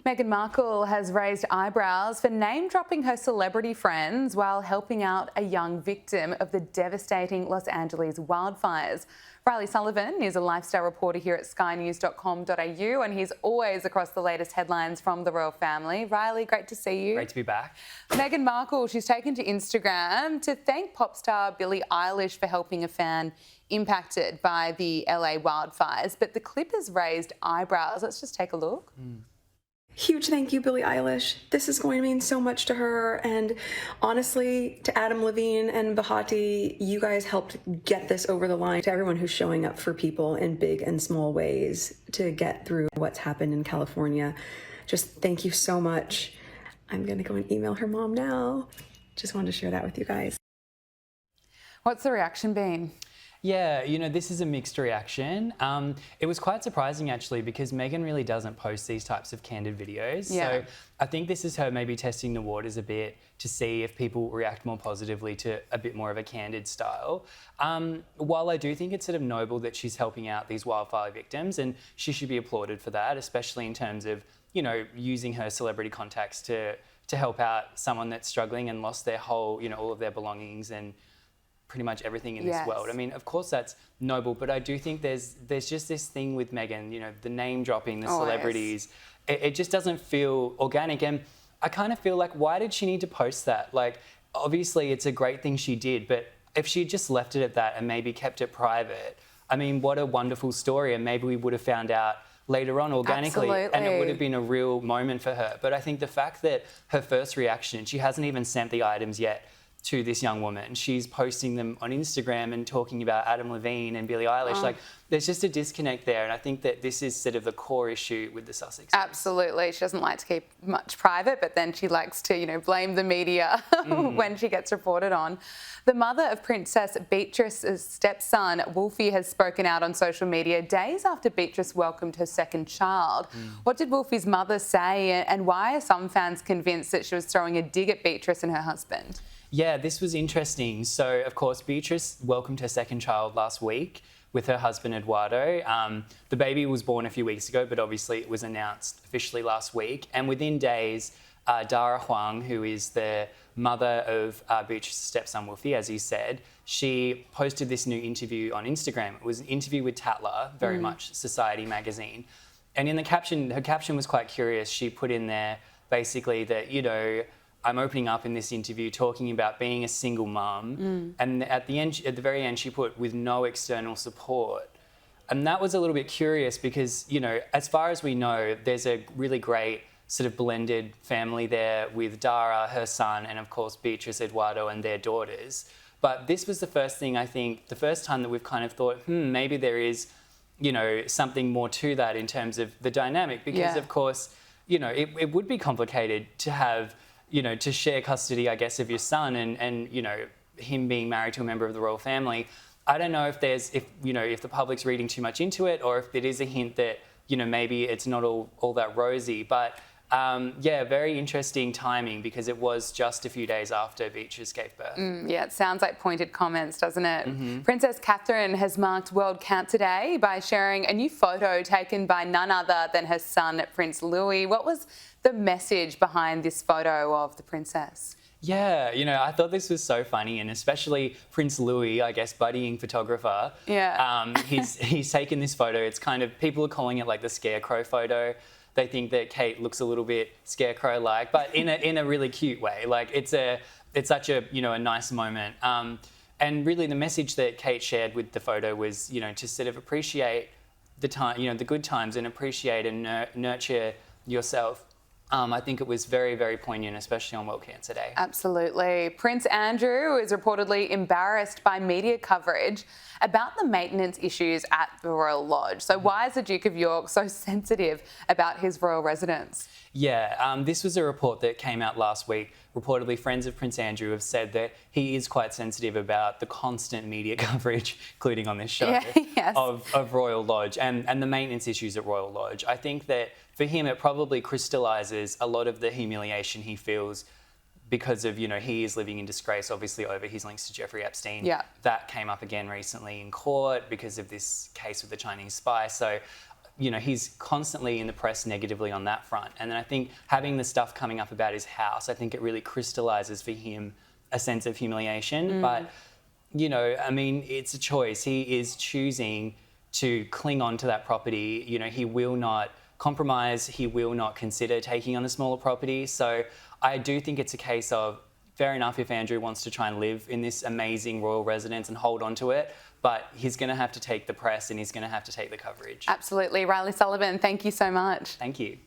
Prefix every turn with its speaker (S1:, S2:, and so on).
S1: Meghan Markle has raised eyebrows for name-dropping her celebrity friends while helping out a young victim of the devastating Los Angeles wildfires. Riley Sullivan is a lifestyle reporter here at skynews.com.au and he's always across the latest headlines from the royal family. Riley, great to see you.
S2: Great to be back.
S1: Meghan Markle, she's taken to Instagram to thank pop star Billie Eilish for helping a fan impacted by the LA wildfires. But the clip has raised eyebrows. Let's just take a look.
S3: Huge thank you, Billie Eilish. This is going to mean so much to her. And honestly, to Adam Levine and Bahati, you guys helped get this over the line. To everyone who's showing up for people in big and small ways to get through what's happened in California, just thank you so much. I'm going to go and email her mom now. Just wanted to share that with you guys.
S1: What's the reaction been?
S2: Yeah, you know, this is a mixed reaction. It was quite surprising actually because Meghan really doesn't post these types of candid videos.
S1: Yeah.
S2: So I think this is her maybe testing the waters a bit to see if people react more positively to a bit more of a candid style. While I do think it's sort of noble that she's helping out these wildfire victims, and she should be applauded for that, especially in terms of, you know, using her celebrity contacts to help out someone that's struggling and lost their whole, you know, all of their belongings and pretty much everything in this world. I mean, of course that's noble, but I do think there's just this thing with Meghan, you know, the name dropping, the celebrities, it just doesn't feel organic. And I kind of feel like, why did she need to post that? Like, obviously it's a great thing she did, but if she just left it at that and maybe kept it private, I mean, what a wonderful story. And maybe we would have found out later on organically.
S1: Absolutely.
S2: And it would have been a real moment for her. But I think the fact that her first reaction, she hasn't even sent the items yet to this young woman. She's posting them on Instagram and talking about Adam Levine and Billie Eilish. Like, there's just a disconnect there. And I think that this is sort of the core issue with the Sussexes.
S1: Absolutely. She doesn't like to keep much private, but then she likes to, you know, blame the media when she gets reported on. The mother of Princess Beatrice's stepson, Wolfie, has spoken out on social media days after Beatrice welcomed her second child. What did Wolfie's mother say, and why are some fans convinced that she was throwing a dig at Beatrice and her husband?
S2: Yeah, this was interesting. So, of course, Beatrice welcomed her second child last week with her husband, Eduardo. The baby was born a few weeks ago, but obviously it was announced officially last week. And within days, Dara Huang, who is the mother of Beatrice's stepson, Wolfie, as you said, she posted this new interview on Instagram. It was an interview with Tatler, very much Society magazine. And in the caption, her caption was quite curious. She put in there basically that, you know, I'm opening up in this interview talking about being a single mum. And at the very end, she put, with no external support. And that was a little bit curious because, you know, as far as we know, there's a really great sort of blended family there with Dara, her son, and of course, Beatrice, Eduardo, and their daughters. But this was the first thing, I think, the first time that we've kind of thought, maybe there is, you know, something more to that in terms of the dynamic. Because, of course, you know, it would be complicated to have, you know, to share custody, I guess, of your son and you know, him being married to a member of the royal family. I don't know if the public's reading too much into it or if it is a hint that, you know, maybe it's not all that rosy. But yeah, very interesting timing because it was just a few days after Beatrice gave birth.
S1: Yeah, it sounds like pointed comments, doesn't it? Princess Catherine has marked World Cancer Day by sharing a new photo taken by none other than her son, Prince Louis. What was the message behind this photo of the princess?
S2: Yeah, you know, I thought this was so funny, and especially Prince Louis, I guess, budding photographer.
S1: Yeah.
S2: He's taken this photo. It's kind of, people are calling it like the scarecrow photo. They think that Kate looks a little bit scarecrow-like, but in a really cute way. Like it's such a, you know, a nice moment. And really the message that Kate shared with the photo was, you know, to sort of appreciate the time, you know, the good times and appreciate and nurture yourself. I think it was very, very poignant, especially on World Cancer Day.
S1: Absolutely. Prince Andrew is reportedly embarrassed by media coverage about the maintenance issues at the Royal Lodge. So why is the Duke of York so sensitive about his royal residence?
S2: Yeah, this was a report that came out last week. Reportedly, friends of Prince Andrew have said that he is quite sensitive about the constant media coverage, including on this show, of Royal Lodge and the maintenance issues at Royal Lodge. I think that for him, it probably crystallises a lot of the humiliation he feels because of, you know, he is living in disgrace, obviously, over his links to Jeffrey Epstein.
S1: Yeah.
S2: That came up again recently in court because of this case with the Chinese spy. So he's constantly in the press negatively on that front. And then I think having the stuff coming up about his house, I think it really crystallises for him a sense of humiliation. But, it's a choice. He is choosing to cling on to that property. He will not compromise. He will not consider taking on a smaller property. So I do think it's a case of, fair enough if Andrew wants to try and live in this amazing royal residence and hold on to it, but he's going to have to take the press and he's going to have to take the coverage.
S1: Absolutely. Riley Sullivan, thank you so much.
S2: Thank you.